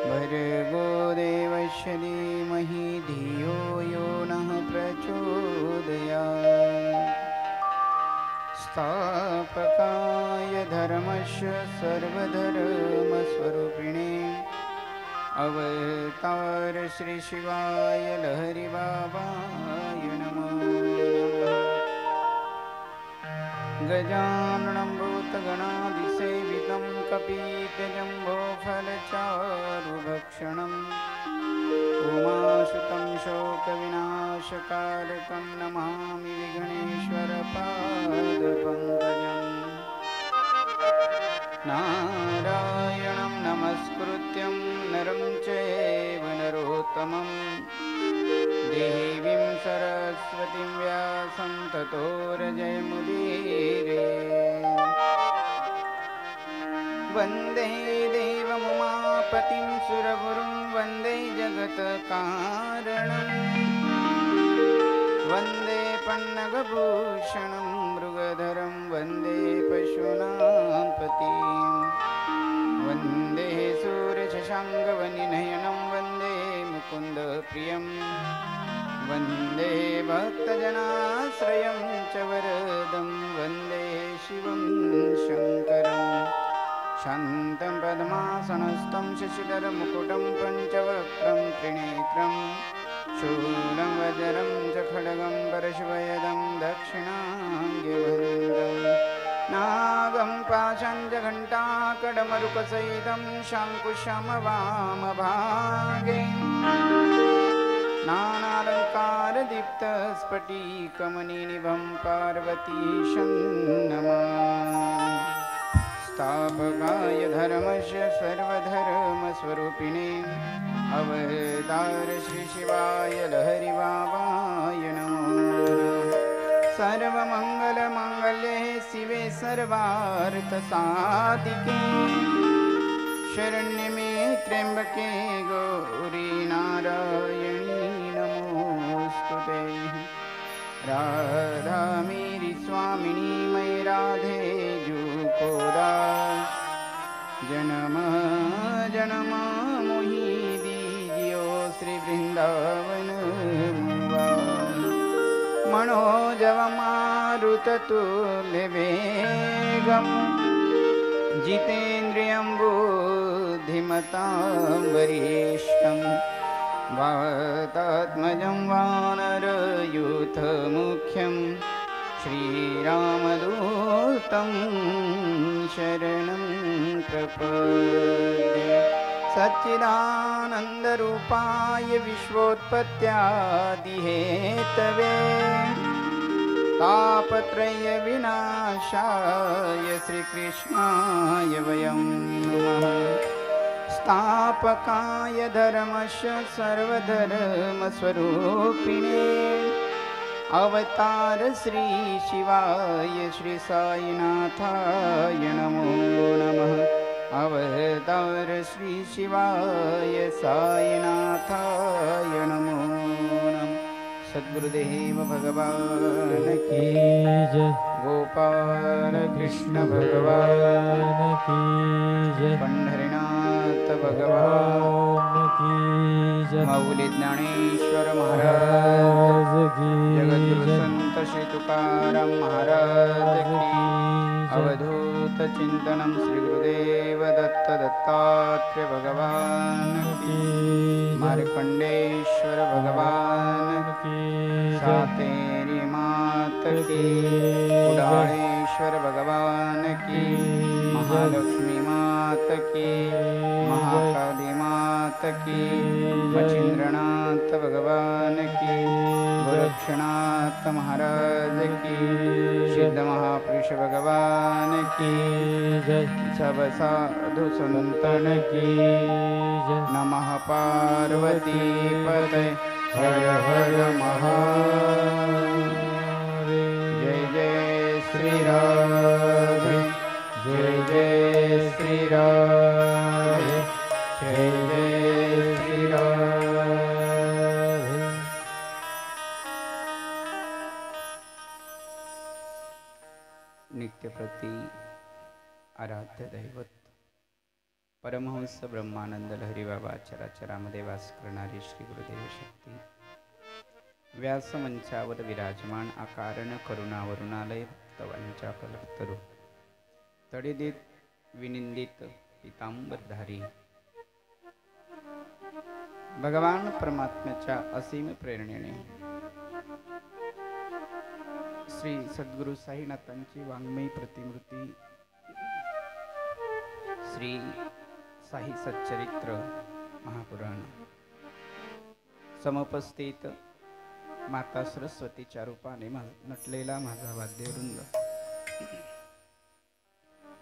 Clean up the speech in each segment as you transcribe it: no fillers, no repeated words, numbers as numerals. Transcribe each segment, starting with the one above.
भर्गो देवस्य धीमहि धियो यो नः प्रचोदयात्। स्थापकाय धर्मस्य सर्वधर्मस्वरूपिणे अवतार श्री शिवाय लहरी बाबाय नमो नमः। गजाननं भूतगणादिसेवितं कपीतजम्बोफलचारुभक्षणम् उमासुतं शोकविनाशकारकं नमामि विघ्नेश्वरपादपङ्कजम्। नारायणं नमस्कृत्यं नरं चैव नरोत्तमं देवीं सरस्वतीं व्यासं ततो जयमुदीरये। वन्दे देवमुमापतिं सुरगुरुं वन्दे जगत्कारणं वन्दे पन्नगभूषणं मृगधरं वन्दे पशूनां पतिं वन्दे सूर्यशशाङ्कवनिनयनं वन्दे मुकुन्दप्रियं वन्दे भक्तजनाश्रयं च वरदं वन्दे शिवं शङ्करं शान्तं पद्मासनस्थं शशिधरमुकुटं पञ्चवक्त्रं त्रिनेत्रं शूलं वज्रं च खड्गं परशुभयदं दक्षिणाङ्गभन्दं नागं पाशं च घण्टाकडमरुकसहितं शाङ्कुशमवामभागे नानालङ्कारदीप्तस्फटिकमणिनिभं पार्वतीशं नमामि। स्थापकाय धर्मस्य सर्वधर्मस्वरूपिणे अवतार श्री शिवाय लहरी बाबाय नमो नमः। सर्वमङ्गलमाङ्गल्ये शिवे सर्वार्थसाधिके शरण्ये मे त्र्यम्बके गौरी नारायणी नमोस्तुते। राधा मेरी स्वामिनी मैं राधे जुकोदास जन्म जन्म मोहि दीजियो श्री वृंदावन मनोजव मारुततुल्य वेगं जितेन्द्रियं बुद्धिमतां वरिष्ठं वातात्मजं वानरयूथमुख्यं श्रीरामदूतं शरणं प्रपद्ये। सच्चिदानन्दरूपाय विश्वोत्पत्त्यादिहेतवे तापत्रय विनाशाय श्रीकृष्णाय वयं नमः। स्थापकाय धर्मस्य सर्वधर्मस्वरूपिणे अवतार श्री शिवाय श्री साईनाथाय नमो नमः। अवतार श्री शिवाय साईनाथाय नमो नमः। सद्गुरुदेव भगवान की जय। गोपाल कृष्ण भगवान की जय। पंढरीनाथ भगवान की जय। माऊली ज्ञानेश्वर महाराज की जय। जगद्गुरु संत श्री तुकाराम महाराज की अवधूत चिंतनम श्री गुरुदेव दत्त दत्तात्रेय भगवान की। मार्कंडेश्वर भगवान की। सातेरी मात की। उडाणेश्वर भगवान की। महालक्ष्मी मात की। महाकाली मात की। मच्छिंद्रनाथ भगवान की। गोरक्षनाथ महाराज की। सिद्ध महापुरुष भगवान की जय। सब साधु संतन की जय। नमः पार्वती पते हर हर महादेव। जय जय श्री राधे जय जय श्री राधे जय जय श्री राधे। नित्य प्रति आराध्य दैवत परमहंस ब्रह्मानंद लहरी बाबा चराचरामध्ये वास करणारी श्री गुरुदेव शक्ती व्यासमंचावर विराजमान अकारण करुणावरुणालय भक्तवांच्या कल्पतरू तडिदित विनिंदित पितांबरधारी भगवान परमात्म्याच्या असीम प्रेरणेने श्री सद्गुरु साईनाथांची वाङ्मयी प्रतिमूर्ती श्री साई सच्चरित्र महापुराण समुपस्थित माता सरस्वतीच्या रूपाने नटलेला माझा वाद्यवृंद,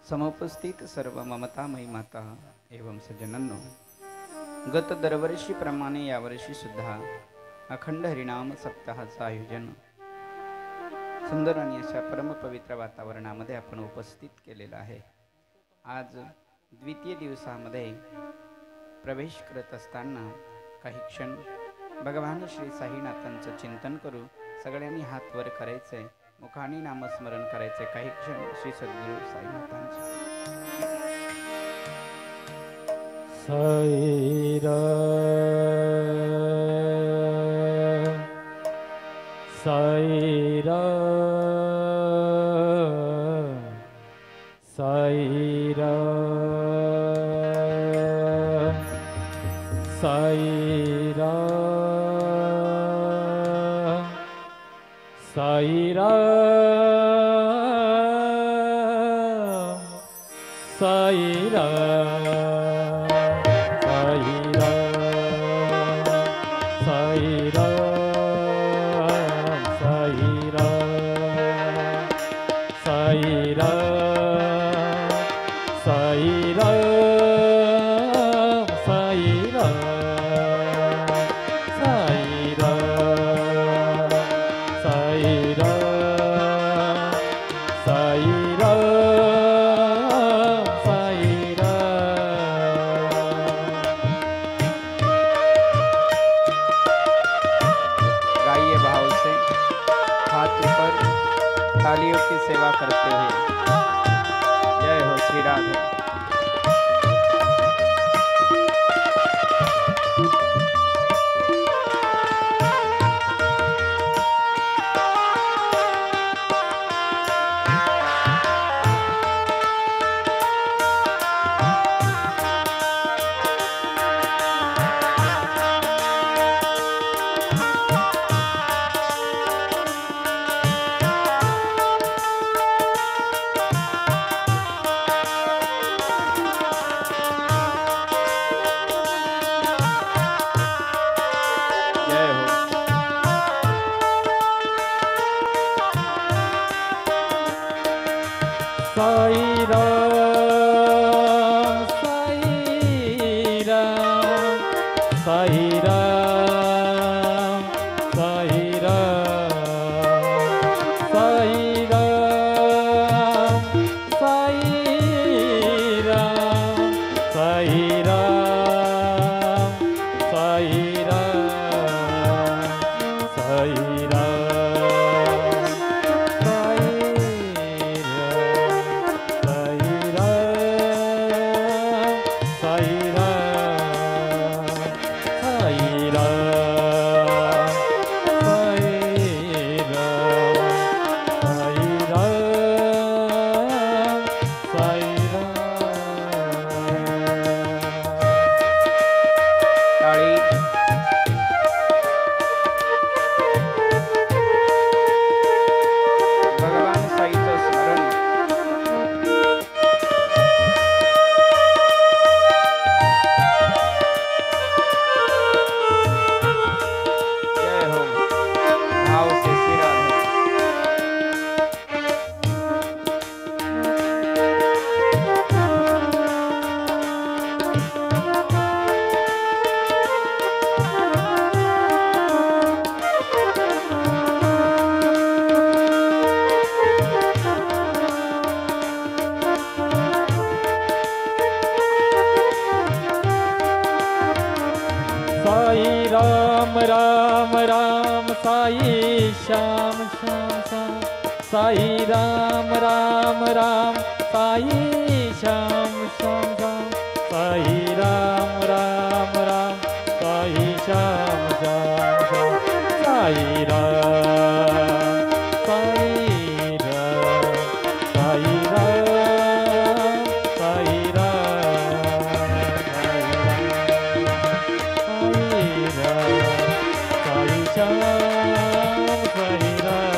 समुपस्थित सर्व ममतामयी माता एवं सज्जनांनो, गत दरवर्षी प्रमाणे यावर्षी सुद्धा अखंड हरिनाम सप्ताहाचं आयोजन सुंदर आणि अशा परमपवित्र वातावरणामध्ये आपण उपस्थित केलेलं आहे। आज द्वितीय दिवसामध्ये प्रवेश करत असताना काही क्षण भगवान श्री साईनाथांचं चिंतन करू। सगळ्यांनी हात वर करायचे, मुखाने नामस्मरण करायचे। काही क्षण श्री सद्गुरु साईनाथांचे। साईरा साईरा साईरा साईरा साईरा साईरा साईरा साईरा साईरा साईरा साईरा साईरा साईरा साईरा। गाइए भाव से, हाथ ऊपर, तालियों की सेवा करते हुए। जय हो श्री राधे। साई राम साई राम साई राम साई राम साई राम साई राम साई राम साई राम साई राम राम राम साई श्याम श्याम श्याम साई राम राम राम साई श्याम श्याम श्याम साई श्याम श्याम श्याम साई राम साई राम साई राम साई राम साई राम साई श्याम साई राम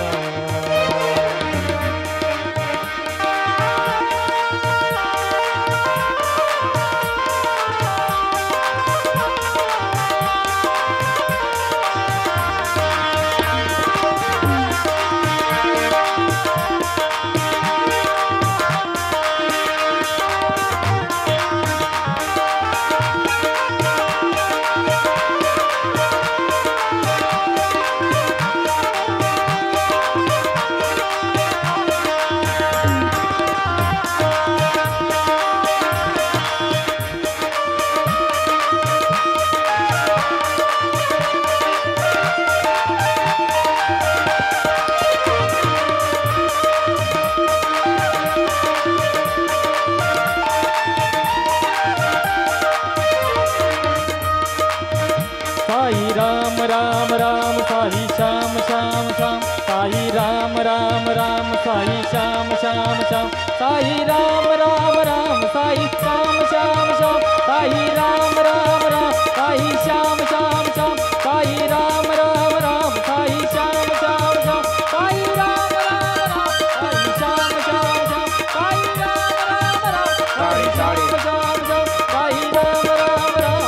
साई राम राम राम साई श्याम श्याम श्याम साई राम राम राम साई श्याम श्याम श्याम साई राम राम राम साई श्याम श्याम श्याम साई राम राम राम साई श्याम श्याम श्याम साई राम राम राम साई श्याम श्याम श्याम साई राम राम राम साई श्याम श्याम श्याम साई राम राम राम साई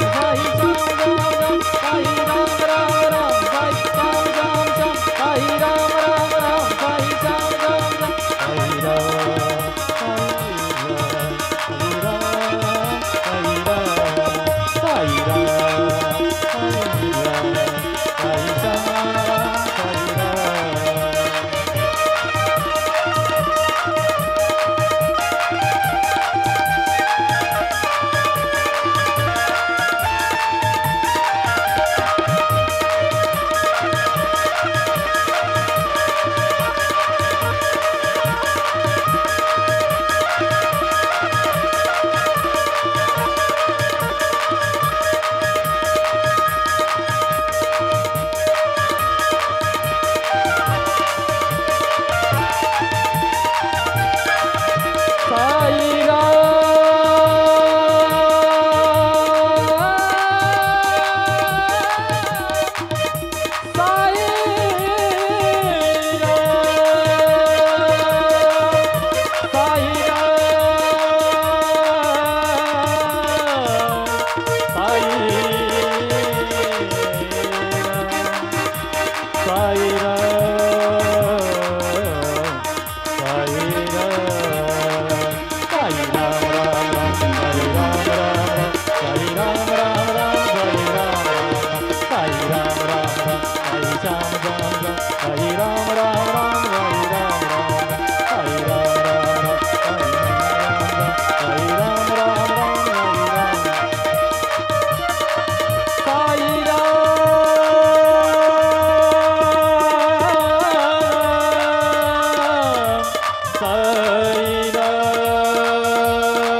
श्याम श्याम श्याम साई राम राम राम साई श्याम श्याम श्याम साई राम राम राम साई श्याम श्याम श्याम साई राम राम राम साई श्याम श्याम श्याम साई राम साई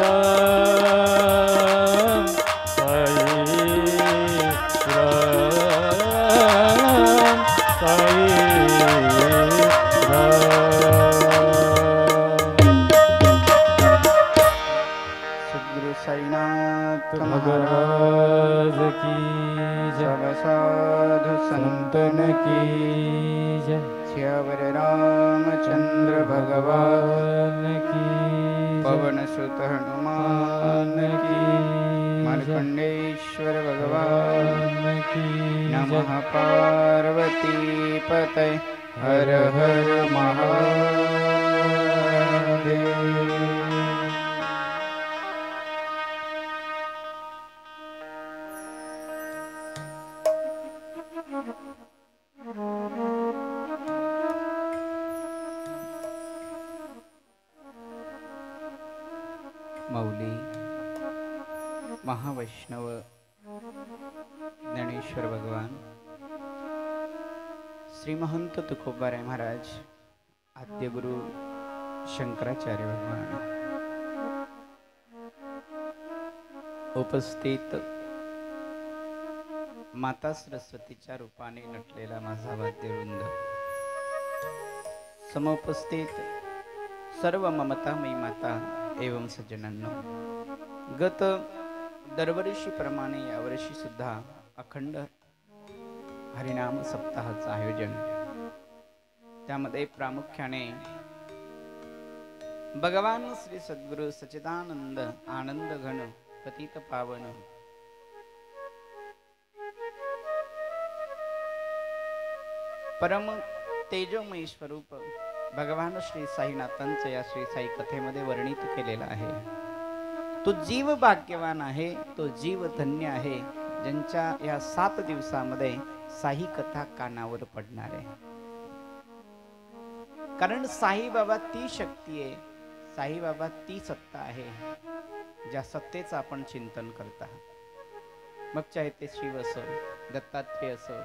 राम साई महाराज की जय, साधु संतन की जय, श्यावर रामचंद्र भगवान की, पवन सुत हनुमान की, मार्कंडेश्वर भगवान की, नमः पार्वती पतये हर हर महादेव। माऊली महावैष्णव ज्ञानेश्वर भगवान, श्री महंत तुकोबाराय महाराज, आद्य गुरु शंकराचार्य भगवान, उपस्थित माता सरस्वतीच्या रूपाने नटलेला माझा वाद्यवृंद, समुपस्थित सर्व ममतामयी माता एवं सज्जनांनो, गत दरवर्षीप्रमाणे यावर्षी सुद्धा अखंड हरिनाम सप्ताहाचं आयोजन, त्यामध्ये प्रामुख्याने भगवान श्री सद्गुरु सच्चिदानंद आनंद घन पतित पावन परम तेजोमयी स्वरूप भगवान श्री साईनाथांचं या श्री साई कथेमध्ये वर्णित केलेलं आहे। तो जीव भाग्यवान आहे, तो जीव धन्य आहे, ज्यांच्या या 7 दिवसामध्ये साई कथा कानावर पडणार आहे। कारण साई बाबा ती शक्ती आहे, साई बाबा ती सत्ता आहे, ज्या सत्तेचं आपण चिंतन करता। मग चाहे ते शिव असो, दत्तात्रेय असो,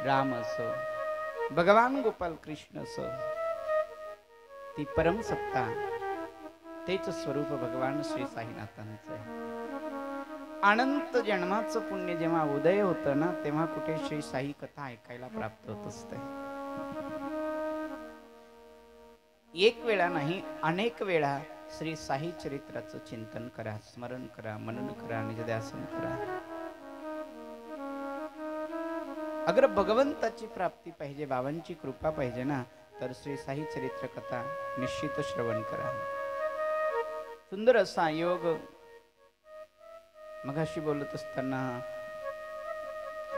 राम असो, भगवान गोपाल कृष्ण असो, ती परम सत्ता, तेच स्वरूप भगवान श्री साईनाथांचं आहे। अनंत जन्माचं पुण्य जेव्हा उदय होतं ना, तेव्हा कुठे श्री साई कथा ऐकायला प्राप्त होत असते। एक वेळा नाही, अनेक वेळा श्री साई चरित्राचं चिंतन करा, स्मरण करा, मनन करा, निजध्यासन करा। अगर भगवंताची प्राप्ती पाहिजे, बाबांची कृपा पाहिजे ना, तर श्री साई चरित्र कथा निश्चित श्रवण करा। सुंदर असा योग मगाशी बोलत असताना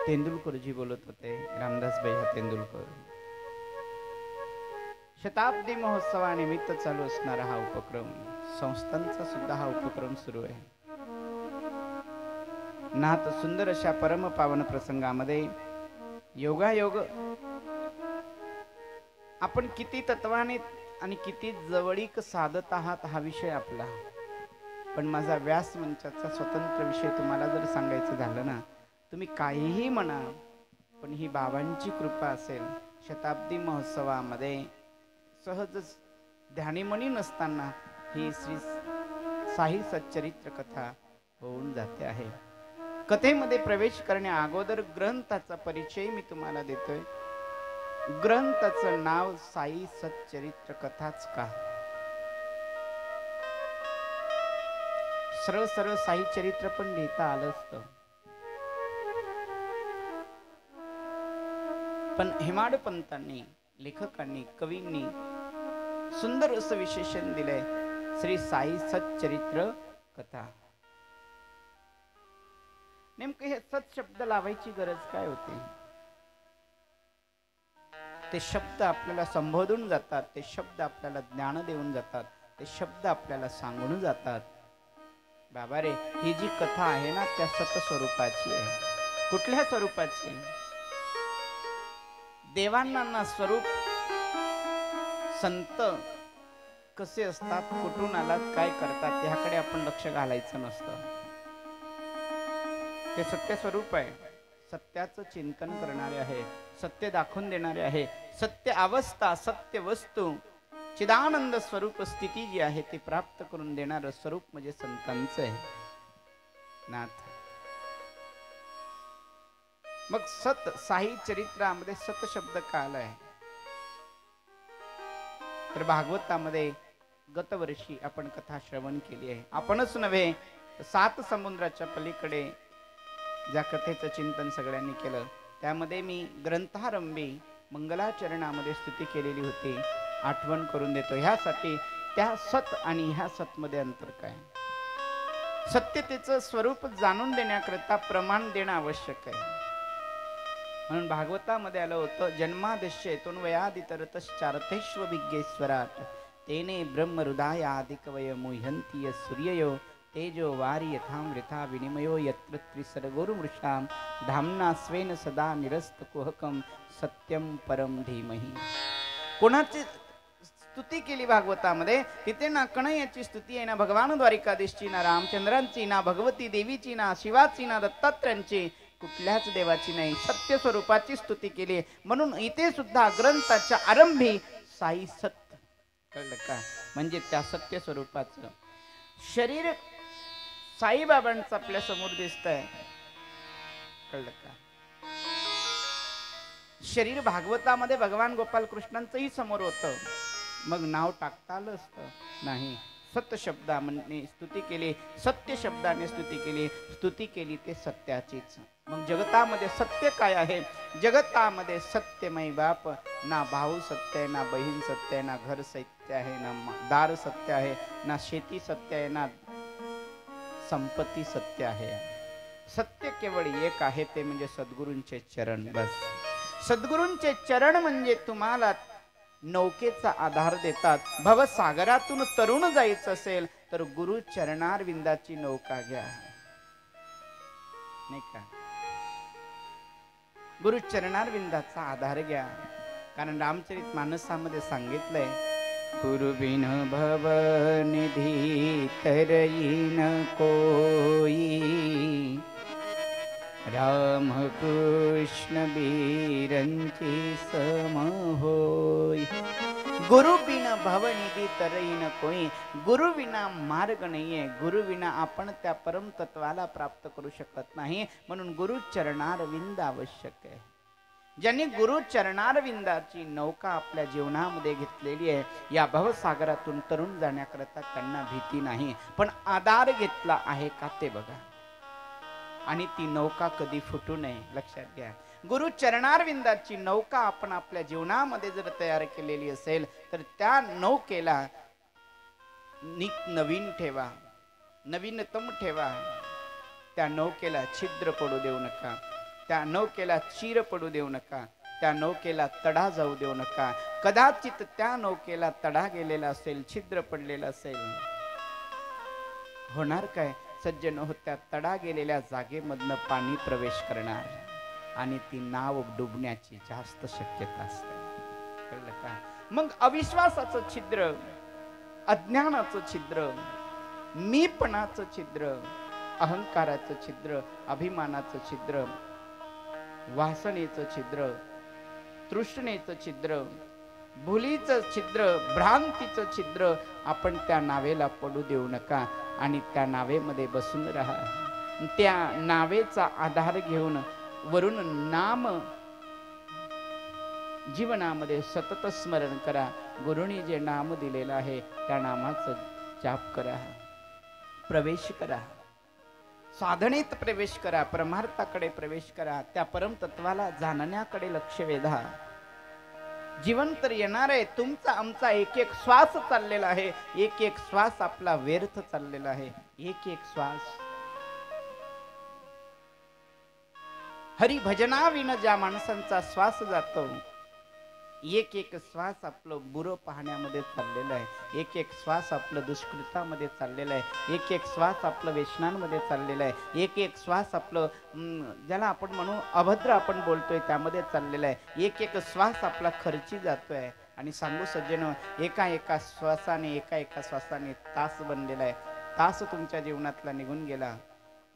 तेंडुलकरजी बोलत होते, रामदास भैया तेंडुलकर। शताब्दी महोत्सवानिमित्त चालू असणारा हा उपक्रम, संस्थांचा सुद्धा हा उपक्रम सुरू आहे। नाथ सुंदर अशा परम पावन प्रसंगामध्ये योगायोग आपण किती तत्वाने आणि किती जवळीक साधत आहात हा विषय आपला। पण माझा व्यास मंचाचा स्वतंत्र विषय तुम्हाला जर सांगायचं झालं ना, तुम्ही काहीही म्हणा, पण ही बाबांची कृपा असेल, शताब्दी महोत्सवामध्ये सहज ध्यानीमनी नसताना ही श्री साई सच्चरित्र कथा होऊन जाते आहे। कथेमध्ये प्रवेश करण्या अगोदर ग्रंथाचा परिचय मी तुम्हाला देतोय। ग्रंथाचं नाव साई सच्चरित्र कथाच का? सरळ सरळ साई चरित्र पण लिहिता आलं असतं, पण हेमाड पंतांनी, लेखकांनी, कवींनी सुंदर असं विशेषण दिलंय, श्री साई सच्चरित्र कथा। नेमकं हे सत शब्द लावायची गरज काय होती? ते शब्द आपल्याला संबोधून जातात, ते शब्द आपल्याला ज्ञान देऊन जातात, ते शब्द आपल्याला सांगून जातात। बाबा रे, ही जी कथा आहे ना, त्या सत स्वरूपाची आहे। कुठल्या स्वरूपाची? देवांना स्वरूप संत कसे असतात, कुठून आलात, काय करतात, याकडे आपण लक्ष घालायचं नसतं। ते सत्य स्वरूप आहे, सत्याचं चिंतन करणारे आहे, सत्य दाखवून देणारे आहे, सत्य अवस्था, सत्य वस्तू, चिदानंद स्वरूप स्थिती जी आहे ती प्राप्त करून देणारं स्वरूप म्हणजे संतांचं आहे नाथ। मग सत साई चरित्रामध्ये सत शब्द का आलाय? तर भागवतामध्ये गतवर्षी आपण कथा श्रवण केली आहे। आपणच नव्हे, 7 समुद्राच्या पलीकडे ज्या कथेचं चिंतन सगळ्यांनी केलं, त्यामध्ये मी ग्रंथारंभी मंगलाचरणामध्ये स्तुती केलेली होती, आठवण करून देतो। ह्यासाठी त्या सत आणि ह्या सत मध्ये अंतर काय? सत्यतेचं स्वरूप जाणून देण्याकरता प्रमाण देणं आवश्यक आहे। म्हणून भागवतामध्ये आलं होतं, जन्मादश्येतून वयादितरतश्चार्थेष्व विज्ञेश्वराट तेने ब्रह्म हृदयादिकवय मुह्यन्ति सूर्ययो तेजो वारी यथामृथा विनिमयो यत्र त्रिसर्गोर्मृषां धाम्ना स्वेन सदा निरस्त कुहकम सत्यम परम धीमहि। कोणाची स्तुती केली भागवतामध्ये? तिथे ना कन्हैयाची स्तुती आहे, ना भगवान द्वारिकाधीशची, ना रामचंद्रांची, ना भगवती देवीची, ना शिवाची, ना दत्तात्रयांची, कुठल्याच देवाची नाही, सत्य स्वरूपाची स्तुती केली। म्हणून इथे सुद्धा ग्रंथाच्या आरंभी साई सत, कळलं का? म्हणजे त्या सत्य स्वरूपाचं शरीर साईबाबांचं आपल्या समोर दिसतंय, कळलं का? शरीर भागवतामध्ये भगवान गोपाल कृष्णांचंही समोर होतं, मग नाव टाकता आलं असतं नाही. सत्य शब्दाने स्तुती केली, सत्य शब्दाने स्तुती केली ते सत्याचीच. मग जगतामध्ये सत्य काय आहे? जगतामध्ये सत्यमय बाप, ना भाऊ सत्य आहे, ना बहीण सत्य आहे, ना घर सत्य आहे, ना दार सत्य आहे, ना शेती सत्य आहे, ना संपत्ती सत्य आहे. सत्य केवळ एक आहे, ते म्हणजे सद्गुरूंचे चरण. बस, सद्गुरूंचे चरण म्हणजे तुम्हाला नौकेचा आधार देतात. भवसागरातून तरुण जायचं असेल तर गुरु चरणारविंदाची नौका घ्या, नाही का? गुरु चरणारविंदाचा आधार घ्या. कारण रामचरित मानसामध्ये सांगितलंय, गुरु बिन भव निधी तरईन कोई, राम कृष्ण बीरंची सम होय. गुरु बिना भवनिधी तरईन कोई. गुरु विना मार्ग नाहीये. गुरु विना आपण त्या परम तत्वाला प्राप्त करू शकत नाही. म्हणून गुरु चरणारविंद आवश्यक आहे. ज्यांनी गुरु चरणारविंदाची नौका आपल्या जीवनामध्ये घेतलेली आहे, या भवसागरातून तरुण जाण्याकरता त्यांना भीती नाही, पण आधार घेतला आहे का ते बघा. आणि ती नौका कधी फुटू नये, लक्षात घ्या. गुरु चरणारविंदाची नौका आपण आपल्या जीवनामध्ये जर तयार केलेली असेल तर त्या नौकेला नित नवीन ठेवा, नवीनतम ठेवा. त्या नौकेला छिद्र पडू देऊ नका, त्या नौकेला चीर पडू देऊ नका, त्या नौकेला तडा जाऊ देऊ नका. कदाचित त्या नौकेला तडा गेलेला असेल, छिद्र पडलेला असेल, होणार काय? सज्जन हो, त्या तडा गेलेल्या जागेमधनं पाणी प्रवेश करणार आणि ती नाव डुबण्याची जास्त शक्यता असते, कळलं का? मग अविश्वासाचं छिद्र, अज्ञानाचं छिद्र, मीपणाचं छिद्र, अहंकाराचं छिद्र, अभिमानाचं छिद्र, वासनेचं छिद्र, तृष्णेचं छिद्र, भुलीचं छिद्र, भ्रांतीचं छिद्र आपण त्या नावेला पडू देऊ नका. आणि त्या नावेमध्ये बसून राहा. त्या नावेचा आधार घेऊन वरून नाम जीवनामध्ये सतत स्मरण करा. गुरुनी जे नाम दिलेलं आहे त्या नामाचं जाप करा, प्रवेश करा, साधनेत प्रवेश करा, परमार्थाकडे प्रवेश करा, त्या परमतत्वाला जाणण्याकडे लक्ष वेधा. जीवन तर येणार आहे. तुमचा आमचा एक एक श्वास चाललेला आहे, एक एक श्वास आपला व्यर्थ चाललेला आहे. एक एक श्वास हरिभजनाविना ज्या माणसांचा श्वास जातो, एक एक श्वास आपलं बुरं पाहण्यामध्ये चाललेलं आहे, एक एक श्वास आपलं दुष्कृतामध्ये चाललेलं आहे, एक एक श्वास आपलं व्यसनांमध्ये चाललेलं आहे, एक एक श्वास आपलं ज्याला आपण म्हणू अभद्र आपण बोलतोय त्यामध्ये चाललेलं आहे, एक एक श्वास आपला खर्ची जातोय. आणि सांगू सज्जनो, एका एका श्वासाने तास बनलेला आहे. तास तुमच्या जीवनातला निघून गेला.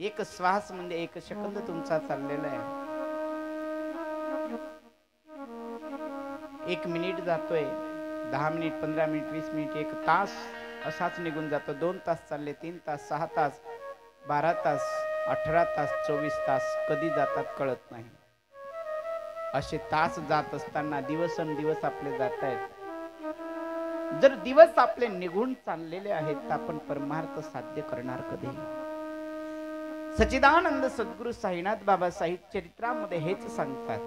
एक श्वास म्हणजे एक सेकंद तुमचा चाललेला आहे. 1 मिनिट जातोय, 10 मिनिट, 15 मिनिट, 20 मिनिट, 1 तास असाच निघून जातो. 2 तास चालले, 3 तास, 6 तास, 12 तास, 18 तास, 24 तास कधी जातात कळत नाही. असे तास जात असताना दिवसेंदिवस आपले जात आहेत. जर दिवस आपले निघून चाललेले आहेत तर आपण परमार्थ साध्य करणार कधी? सच्चिदानंद सद्गुरु साईनाथ बाबा साहित्य चरित्रामध्ये हेच सांगतात.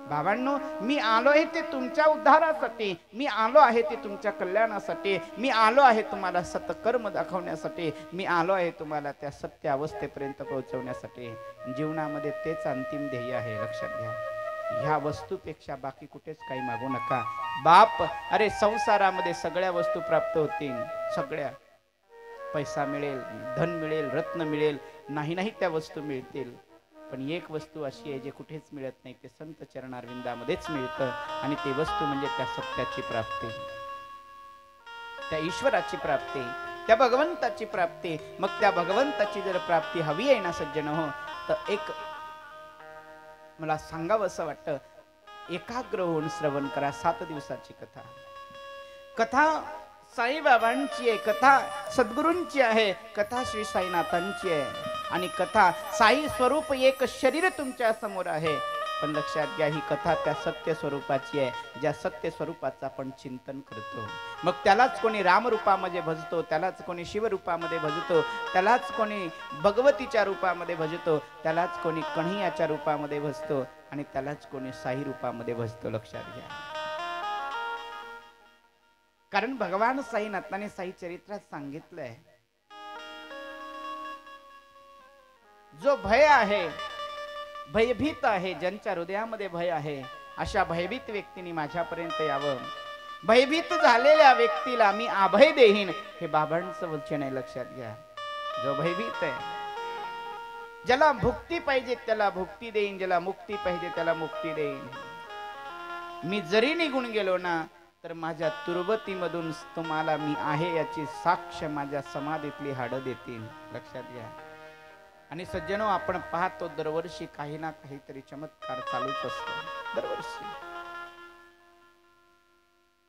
बाबांनो, मी आलो आहे ते तुमच्या उद्धारासाठी, मी आलो आहे ते तुमच्या कल्याणासाठी, मी आलो आहे तुम्हाला सत्कर्म दाखवण्यासाठी, मी आलो आहे तुम्हाला त्या सत्य अवस्थेपर्यंत पोहोचवण्यासाठी. जीवनामध्ये तेच अंतिम ध्येय आहे, लक्षात घ्या. ह्या वस्तूपेक्षा बाकी कुठेच काही मागू नका. बाप, अरे संसारामध्ये सगळ्या वस्तू प्राप्त होतील, सगळ्या. पैसा मिळेल, धन मिळेल, रत्न मिळेल, नाही त्या वस्तू मिळतील, पण एक वस्तू अशी आहे जे कुठेच मिळत नाही, ते संत चरणारविंदामध्येच मिळतं. आणि ती वस्तू म्हणजे त्या सत्याची प्राप्ती, त्या ईश्वराची प्राप्ती, त्या भगवंताची प्राप्ती. मग त्या भगवंताची जर प्राप्ती हवी आहे ना सज्जन हो, तर एक मला सांगावं असं वाटतं, एकाग्र होऊन श्रवण करा. 7 दिवसाची कथा. कथा साईबाबांची आहे, कथा सद्गुरूंची आहे, कथा श्री साईनाथांची आहे. आणि कथा साई स्वरूप एक शरीर तुमच्या समोर आहे, पण लक्षात घ्या ही कथा त्या सत्य स्वरूपाची आहे, ज्या सत्य स्वरूपाचं आपण चिंतन करतो. मग त्यालाच कोणी राम रूपामध्ये भजतो, त्यालाच कोणी शिव रूपामध्ये भजतो, त्यालाच कोणी भगवतीच्या रूपामध्ये भजतो, त्यालाच कोणी कन्हैयाच्या रूपामध्ये भजतो आणि त्यालाच कोणी साई रूपामध्ये भजतो. लक्षात घ्या. कारण भगवान साईनाथाने साई चरित्रात सांगितलंय, जो भय आहे, भयभीत आहे, ज्यांच्या हृदयामध्ये भय आहे, अशा भयभीत व्यक्तीने माझ्यापर्यंत यावं. भयभीत झालेल्या व्यक्तीला मी अभय देईन, हे बाबांचं वचन आहे. लक्षात घ्या. जो भयभीत आहे, ज्याला भुक्ती पाहिजे त्याला भुक्ती देईन, ज्याला मुक्ती पाहिजे त्याला मुक्ती देईन. मी जरी निघून गेलो ना तर माझ्या तुरबतीमधून तुम्हाला मी आहे याची साक्ष माझ्या समाधीतली हाडं देतील. लक्षात घ्या. आणि सज्जनो, आपण पाहतो दरवर्षी काही ना काहीतरी चमत्कार चालूच असतो. दरवर्षी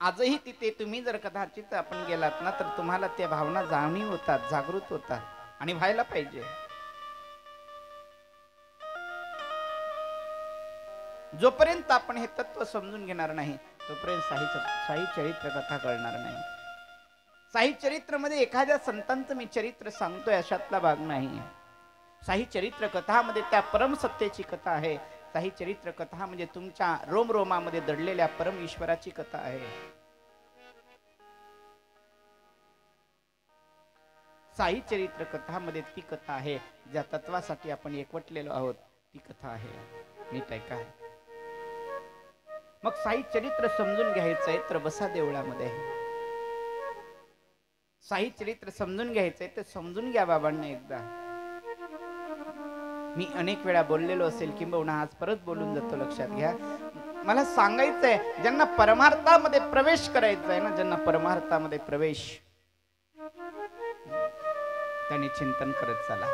आजही तिथे तुम्ही जर कदाचित आपण गेलात ना तर तुम्हाला त्या भावना जाणीव होतात, जागृत होतात आणि व्हायला पाहिजे. जोपर्यंत आपण हे तत्व समजून घेणार नाही तोपर्यंत साई चरित्र कथा कळणार नाही. साई चरित्र मध्ये एखाद्या संतांचं मी चरित्र सांगतोय अशातला भाग नाही. साई चरित्र कथामध्ये त्या परम सत्तेची कथा आहे. साई चरित्र कथा म्हणजे तुमच्या रोमरोमामध्ये दडलेल्या परम ईश्वराची कथा आहे. साई चरित्र कथामध्ये ती कथा आहे ज्या तत्वासाठी आपण एकवटलेलो आहोत, ती कथा आहे. नीट ऐका. मग साई चरित्र समजून घ्यायचंय तर बसा देवळामध्ये. साई चरित्र समजून घ्यायचंय तर समजून घ्या बाबांना एकदा. मी अनेक वेळा बोललेलो असेल किंबहुना आज परत बोलून जातो. लक्षात घ्या. मला सांगायचंय, ज्यांना परमार्थामध्ये प्रवेश करायचा आहे ना, ज्यांना परमार्थामध्ये प्रवेश, त्यांनी चिंतन करत चला.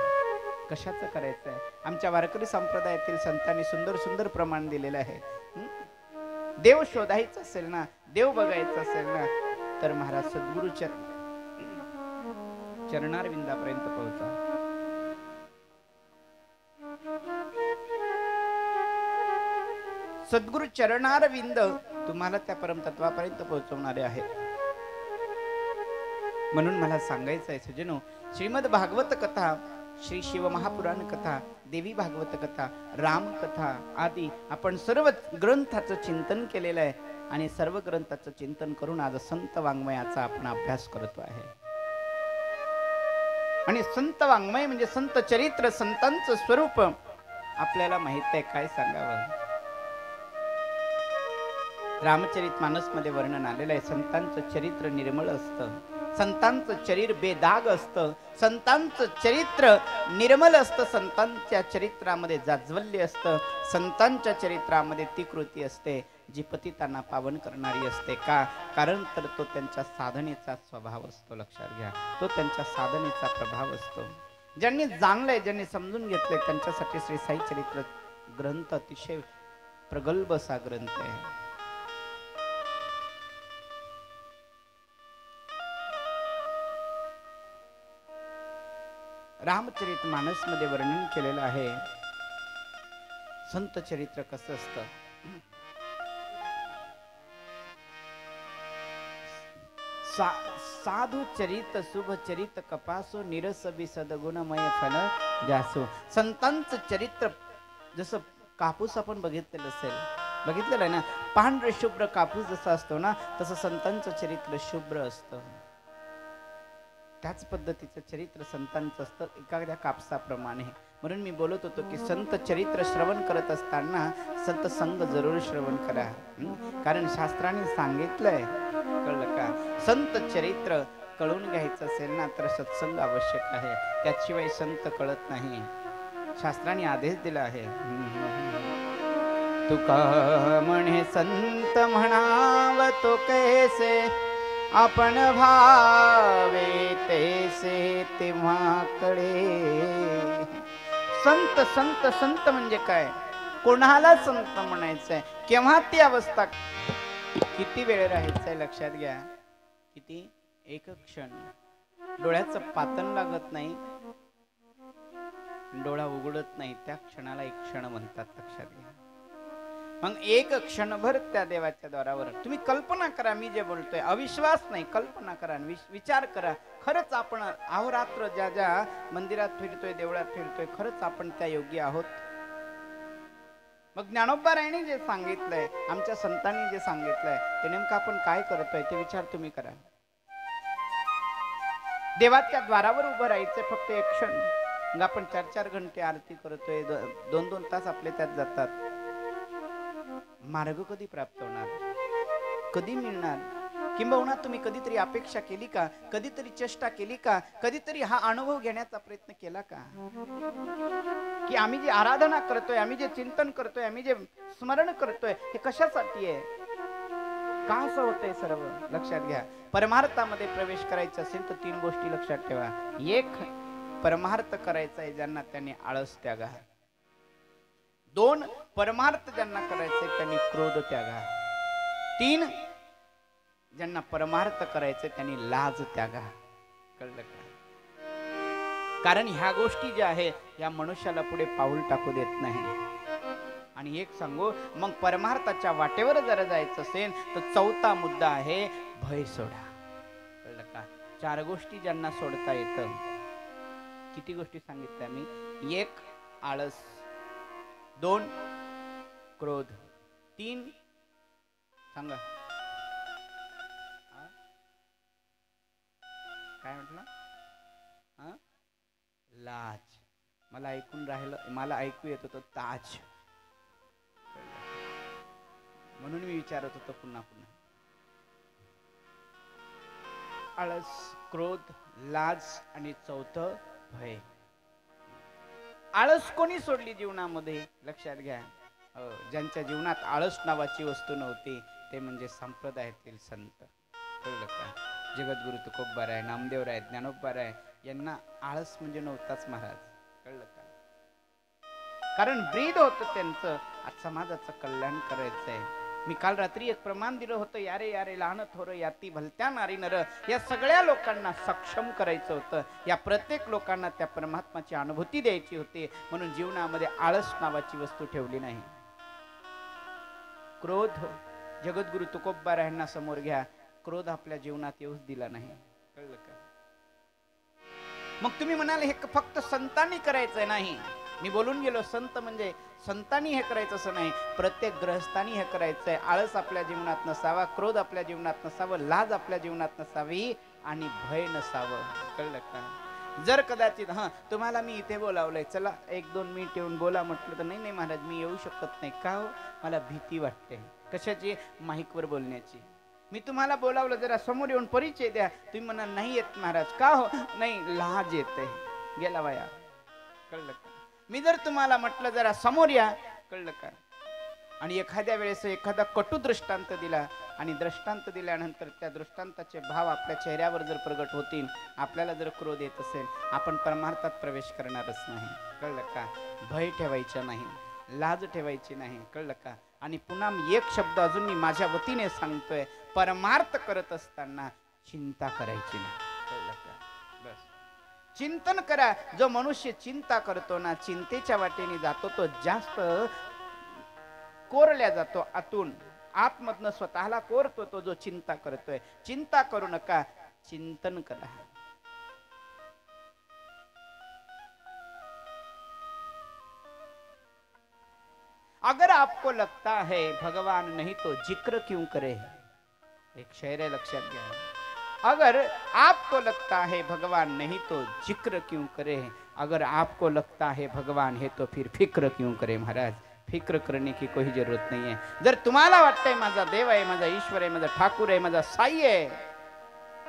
कशाचं करायचंय? आमच्या वारकरी संप्रदायातील संतांनी सुंदर सुंदर प्रमाण दिलेलं आहे. देव शोधायचं असेल ना, देव बघायचं असेल ना, तर महाराज सद्गुरूच्या चरणारविंदापर्यंत पोहोचा. सद्गुरु चरणारविंद तुम्हाला त्या परमतत्वापर्यंत पोहोचवणारे आहे. म्हणून मला सांगायचं आहे सज्जनो, श्रीमद भागवत कथा, श्री शिव महापुराण कथा, देवी भागवत कथा, राम कथा आदी आपण सर्व ग्रंथाचं चिंतन केलेलं आहे आणि सर्व ग्रंथाचं चिंतन करून आज संत वाङ्मयाचा आपण अभ्यास करतो आहे. आणि संत वाङ्मय म्हणजे संत चरित्र, संतांचं स्वरूप आपल्याला माहित आहे. काय सांगावं? रामचरित मानस मध्ये वर्णन आलेलं आहे. संतांचं चरित्र निर्मळ असतं, संतांचं चरित्र बेदाग असतं, संतांचं चरित्र निर्मल असतं, संतांच्या चरित्रामध्ये जाज्वल्य असतं, संतांच्या चरित्रामध्ये ती कृती असते जी पतितांना पावन करणारी असते. का? कारण तर तो त्यांच्या साधनेचा स्वभाव असतो. लक्षात घ्या. तो त्यांच्या साधनेचा प्रभाव असतो. ज्यांनी जाणलंय, ज्यांनी समजून घेतलंय, त्यांच्यासाठी श्री साई चरित्र ग्रंथ अतिशय प्रगल्भ असा ग्रंथ आहे. रामचरित मानस मध्ये वर्णन केलेलं आहे संत चरित्र कसं असतं. साधु चरित शुभ चरित कपासो निरस बी सद्गुणमय फल जासो. संतांचं चरित्र जसं कापूस आपण बघितलेलं असेल, बघितलेलं आहे ना, पांढरे शुभ्र कापूस जसा असतो ना, तसं संतांचं चरित्र शुभ्र असतं. त्याच पद्धतीचं चरित्र संतांचं असतं, एखाद्या कापसाप्रमाणे. म्हणून मी बोलत होतो की संत चरित्र श्रवण करत असताना संत संग जरूर श्रवण करा. कारण शास्त्राने सांगितलंय, कळलं का? संत चरित्र कळून घ्यायचं असेल ना तर सत्संग आवश्यक आहे. त्याशिवाय संत कळत नाही. शास्त्राने आदेश दिला आहे. तुका म्हणे संत म्हणाव तो कैसे, आपण भावे तैसे तेव्हाकडे. संत संत संत म्हणजे काय? कोणाला संत म्हणायचंय? केव्हा ती अवस्था, किती वेळ राहायचंय? लक्षात घ्या. किती? एक क्षण. डोळ्याचं पातन लागत नाही, डोळा उघडत नाही त्या क्षणाला एक क्षण म्हणतात, लक्षात घ्या. मग एक क्षणभर त्या देवाच्या द्वारावर तुम्ही कल्पना करा, मी जे बोलतोय अविश्वास नाही, कल्पना करा, विचार करा. खरंच आपण अहोरात्र ज्या ज्या मंदिरात फिरतोय, देवळात फिरतोय, खरंच आपण त्या योग्य आहोत? मग ज्ञानोबारायांनी जे सांगितलंय, आमच्या संतांनी जे सांगितलंय, ते नेमकं आपण काय करतोय ते विचार तुम्ही करा. देवाच्या द्वारावर उभं राहायचं फक्त एक क्षण. मग आपण 4-4 घंटे आरती करतोय, 2-2 तास आपले त्यात जातात. मार्ग कधी प्राप्त होणार, कधी मिळणार? किंबहुना तुम्ही कधीतरी अपेक्षा केली का, कधीतरी चेष्टा केली का, कधीतरी हा अनुभव घेण्याचा प्रयत्न केला का, की आम्ही जे आराधना करतोय, आम्ही जे चिंतन करतोय, आम्ही जे स्मरण करतोय, हे कशासाठी आहे, का असं होतंय? सर्व लक्षात घ्या. परमार्थामध्ये प्रवेश करायचा असेल तर 3 गोष्टी लक्षात ठेवा. एक, परमार्थ करायचा आहे ज्यांना त्यांनी आळस त्यागा. 2, परमार्थ ज्यांना करायचे त्यांनी क्रोध त्यागा. 3, ज्यांना परमार्थ करायचे त्यांनी लाज त्यागा. कळलं का? कारण ह्या गोष्टी ज्या आहेत या मनुष्याला पुढे पाऊल टाकू देत नाही. आणि एक सांगू, मग परमार्थाच्या वाटेवर जर जायचं असेल तर 4था मुद्दा आहे भय सोडा. कळलं का? 4 गोष्टी ज्यांना सोडता येतं. किती गोष्टी सांगितल्या मी? 1, आळस. 2, क्रोध. 3, सांगा काय म्हटलं? लाज. मला ऐकून राहिलं, मला ऐकू येत होतं ताज, म्हणून मी विचारत होतो पुन्हा पुन्हा. आळस, क्रोध, लाज आणि 4थं भय. आळस कोणी सोडली जीवनामध्ये? लक्षात घ्या. ज्यांच्या जीवनात आळस नावाची वस्तू नव्हती ते म्हणजे संप्रदायातील संत. कळलं का? जगद्गुरु तुकोबाराय, नामदेवराय, ज्ञानोबाराय यांना आळस म्हणजे नव्हताच महाराज. कळलं का? कारण ब्रीद होतं त्यांचं, आज समाजाचं कल्याण करायचंय. मी काल रात्री एक प्रमाण दिलं होतं, यारे यारे लहान थोर याती भलत्या नारी नर. या सगळ्या लोकांना सक्षम करायचं होतं. या प्रत्येक लोकांना त्या परमात्माची अनुभूती द्यायची होती. म्हणून जीवनामध्ये आळस नावाची वस्तू ठेवली नाही. क्रोध, जगद्गुरु तुकोबारायांना समोर घ्या, क्रोध आपल्या जीवनात येऊच दिला नाही. कळलं का? मग तुम्ही म्हणाल हे फक्त संतांनी करायचंय. नाही, मी बोलून गेलो, संत म्हणजे संतांनी हे करायचं असं नाही, प्रत्येक गृहस्थांनी हे करायचंय. आळस आपल्या जीवनात नसावा, क्रोध आपल्या जीवनात नसावं, लाज आपल्या जीवनात नसावी आणि भय नसावं. कळलं का? जर कदाचित तुम्हाला मी इथे बोलावलंय, चला 1-2 मिनिट येऊन बोला म्हटलं तर नाही नाही महाराज मी येऊ शकत नाही. का हो? मला भीती वाटते. कशाची? माईकवर बोलण्याची. मी तुम्हाला बोलावलं, जरा समोर येऊन परिचय द्या, तुम्ही म्हणा नाही येत महाराज. का हो? नाही, लाज येते. गेला वाया. कळलं का? मी जर तुम्हाला म्हटलं जरा समोर या, कळलं का, आणि एखाद्या वेळेस एखादा कटू दृष्टांत दिला आणि दृष्टांत दिल्यानंतर त्या दृष्टांताचे भाव आपल्या चेहऱ्यावर जर प्रगट होतील, आपल्याला जर क्रोध येत असेल, आपण परमार्थात प्रवेश करणारच नाही. कळलं का? भय ठेवायचं नाही, लाज ठेवायची नाही. कळलं का? आणि पुन्हा मी एक शब्द अजून मी माझ्या वतीने सांगतोय, परमार्थ करत असताना चिंता करायची नाही. कळलं का? बस चिंतन करा. जो मनुष्य चिंता करतो ना, चिंतेच्या वाटेने जातो, तो जास्त कोरल्या जातो. आतून आतमधनं स्वतःला कोरतो तो जो चिंता करतोय. चिंता करू नका, चिंतन करा. अगर आपको लगता है भगवान नहीं तो जिक्र क्यों करे. एक शेर है, लक्षात घ्या. अगर आपको लगता है भगवान नहीं तो जिक्र क्यों करे. अगर आपको लगता है भगवान है तो फिर फिक्र क्यों करे. महाराज, फिक्र करने की कोई जरूरत नहीं है. जर तुम्हाला वाटतंय माझा देव आहे, माझा ईश्वर आहे, माझा ठाकूर आहे, माझा साई आहे,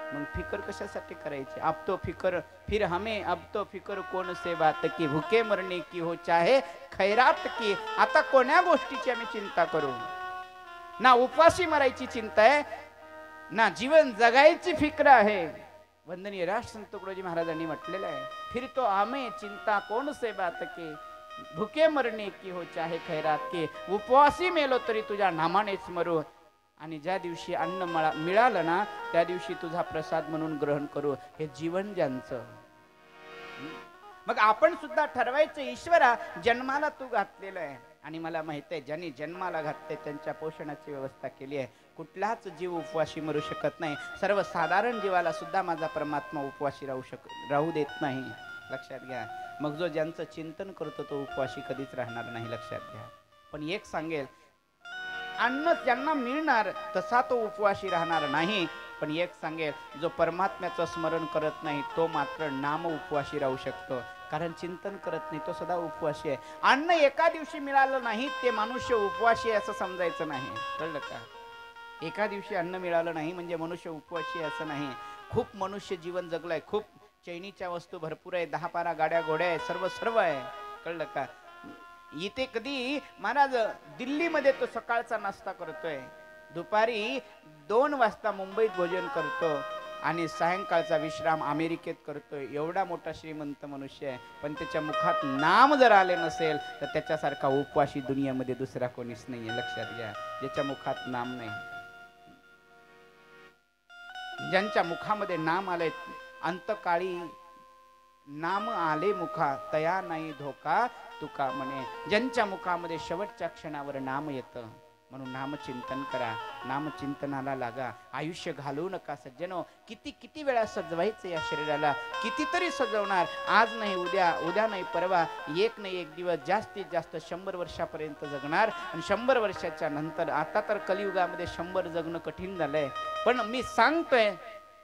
मग फिकर कशासाठी करायची. अब तो फिकर फिर हमें, अब तो फिकर कौन से बात की, भूखे मरने की हो चाहे खैरात की. आता कोण्या गोष्टीची आम्ही चिंता करू. ना उपवासी मरायची चिंता आहे, ना जीवन जगायची फिक्र आहे. वंदनीय राष्ट्र संत तुकडोजी महाराजांनी म्हटलेलं आहे, फिर तो हमें चिंता कौन से बात की, भूके मरणे की हो चाहे खैरात की. उपवासी मेलो तरी तुझ्या नामानेच मरू, आणि ज्या दिवशी अन्न मिळालं ना त्या दिवशी तुझा प्रसाद म्हणून ग्रहण करू. हे जीवन ज्यांचं. मग आपण सुद्धा ठरवायचं, ईश्वरा जन्माला तू घातलेलं आहे आणि मला माहित आहे ज्यांनी जन्माला घातले त्यांच्या पोषणाची व्यवस्था केली आहे. कुठलाच जीव उपवाशी मरू शकत नाही. सर्वसाधारण जीवाला सुद्धा माझा परमात्मा उपवाशी राहू देत नाही. लक्षात घ्या. मग जो ज्यांचं चिंतन करतो तो उपवाशी कधीच राहणार नाही. लक्षात घ्या. पण एक सांगेल, अन्न ज्यांना मिळणार तसा तो उपवाशी राहणार नाही. पण एक सांगेल, जो परमात्म्याचं स्मरण करत नाही तो मात्र नाम उपवाशी राहू शकतो. कारण चिंतन करत नाही तो सदा उपवाशी आहे. अन्न एका दिवशी मिळालं नाही ते मनुष्य उपवाशी असं समजायचं नाही. कळलं का? एका दिवशी अन्न मिळालं नाही म्हणजे मनुष्य उपवाशी असं नाही. खूप मनुष्य जीवन जगलाय, खूप चैनीच्या वस्तू भरपूर आहे, 10-12 गाड्या घोड्या आहे, सर्व आहे. कळलं का? इथे कधी महाराज दिल्लीमध्ये तो सकाळचा नाश्ता करतोय, दुपारी 2 वाजता मुंबईत भोजन करतो आणि सायंकाळचा विश्राम अमेरिकेत करतोय. एवढा मोठा श्रीमंत मनुष्य आहे, पण त्याच्या मुखात नाम जर आले नसेल तर त्याच्यासारखा उपवाशी दुनियामध्ये दुसरा कोणीच नाहीये. लक्षात घ्या. ज्याच्या मुखात नाम नाही, ज्यांच्या मुखामध्ये नाम आले, अंतकाळी नाम आले मुखा तया नाही धोका तुका म्हणे. ज्यांच्या मुखामध्ये शेवटच्या क्षणावर नाम येतं. म्हणून नामचिंतन करा, नामचिंतनाला लागा. आयुष्य घालवू नका सज्जनो. किती वेळा सजवायचं या शरीराला, कितीतरी सजवणार. आज नाही उद्या, उद्या नाही परवा, एक नाही एक दिवस, जास्तीत जास्त 100 वर्षापर्यंत जगणार. आणि 100 वर्षाच्या नंतर, आता तर कलियुगामध्ये 100 जगणं कठीण झालंय, पण मी सांगतोय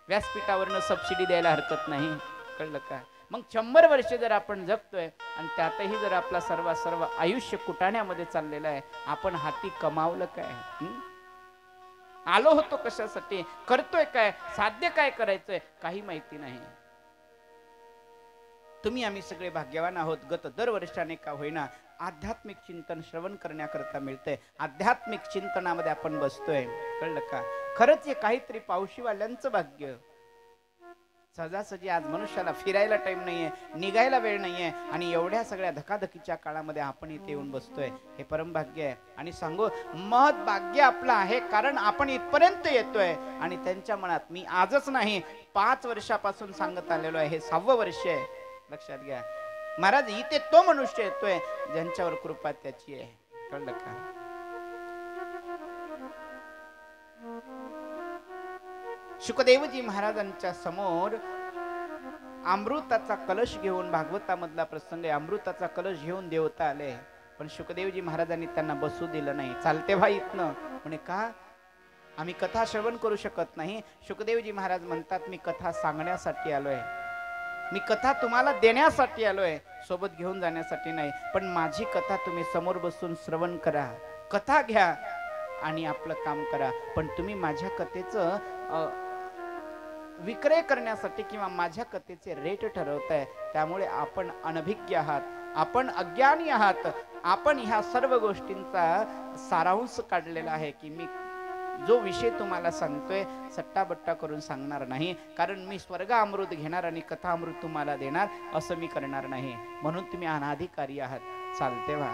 व्यासपीठावरनं सबसिडी द्यायला हरकत नाही. कळलं का? मग 100 वर्ष जर आपण जगतोय आणि त्यातही जर आपला सर्व आयुष्य कुटाण्यामध्ये चाललेलं आहे, आपण हाती कमावलं काय? आलो होतो कशासाठी? करतोय काय? साध्य काय करायचंय? काही माहिती नाही. तुम्ही आम्ही सगळे भाग्यवान आहोत. गत दरवर्षाने का होईना आध्यात्मिक चिंतन श्रवण करण्याकरता मिळतंय. आध्यात्मिक चिंतनामध्ये आपण बसतोय. कळलं का? खरंच हे काहीतरी पावशीवाल्यांचं भाग्य. सहजासहजी आज मनुष्याला फिरायला टाइम नाहीये, निघायला वेळ नाहीये, आणि एवढ्या सगळ्या धकाधकीच्या काळामध्ये आपण इथे येऊन बसतोय. हे परमभाग्य आहे. आणि सांगू, महत् भाग्य आपलं आहे, कारण आपण इथपर्यंत येतोय. आणि त्यांच्या मनात मी आजच नाही 5 वर्षापासून सांगत आलेलो आहे, हे 6वं वर्ष आहे. लक्षात घ्या महाराज, इथे तो मनुष्य येतोय ज्यांच्यावर कृपा त्याची आहे. कळलं का? शुकदेवजी महाराजांच्या समोर अमृताचा कलश घेऊन, भागवतामधला प्रसंग आहे, अमृताचा कलश घेऊन देवता आले, पण शुकदेवजी महाराजांनी त्यांना बसू दिलं नाही. चालते भाई इथनं. म्हणे का? आम्ही कथा श्रवण करू शकत नाही. शुकदेवजी महाराज म्हणतात, मी कथा सांगण्यासाठी आलोय, मी कथा तुम्हाला देण्यासाठी आलोय, सोबत घेऊन जाण्यासाठी नाही. पण माझी कथा तुम्ही समोर बसून श्रवण करा, कथा घ्या आणि आपलं काम करा. पण तुम्ही माझ्या कथेचं विक्रय करण्यासाठी किंवा माझ्या कथेचे रेट ठरवताय, त्यामुळे आपण अनभिज्ञ आहात, आपण अज्ञानी आहात. आपण ह्या सर्व गोष्टींचा सारांश काढलेला आहे की मी जो विषय तुम्हाला सांगतोय सट्टाबट्टा करून सांगणार नाही, कारण मी स्वर्ग अमृत घेणार आणि कथा अमृत तुम्हाला देणार असं मी करणार नाही. म्हणून तुम्ही अनाधिकारी आहात. चालते व्हा.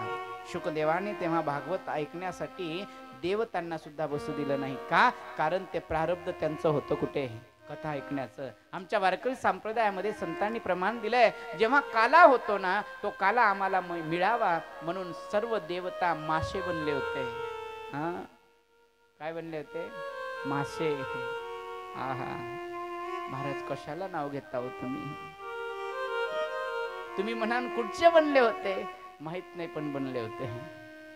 शुकदेवाने तेव्हा भागवत ऐकण्यासाठी देवतांना सुद्धा बसू दिलं नाही. का? कारण ते प्रारब्ध त्यांचं होतं कुठे? कथा ऐकण्याचं. आमच्या वारकरी संप्रदायामध्ये संतांनी प्रमाण दिलंय, जेव्हा काला होतो ना, तो काला आम्हाला मिळावा म्हणून सर्व देवता मासे बनले होते. हा, काय बनले होते? मासे. आहा, महाराज कशाला नाव घेता हो तुम्ही? तुम्ही म्हणाल कुठचे बनले होते? माहित नाही, पण बनले होते.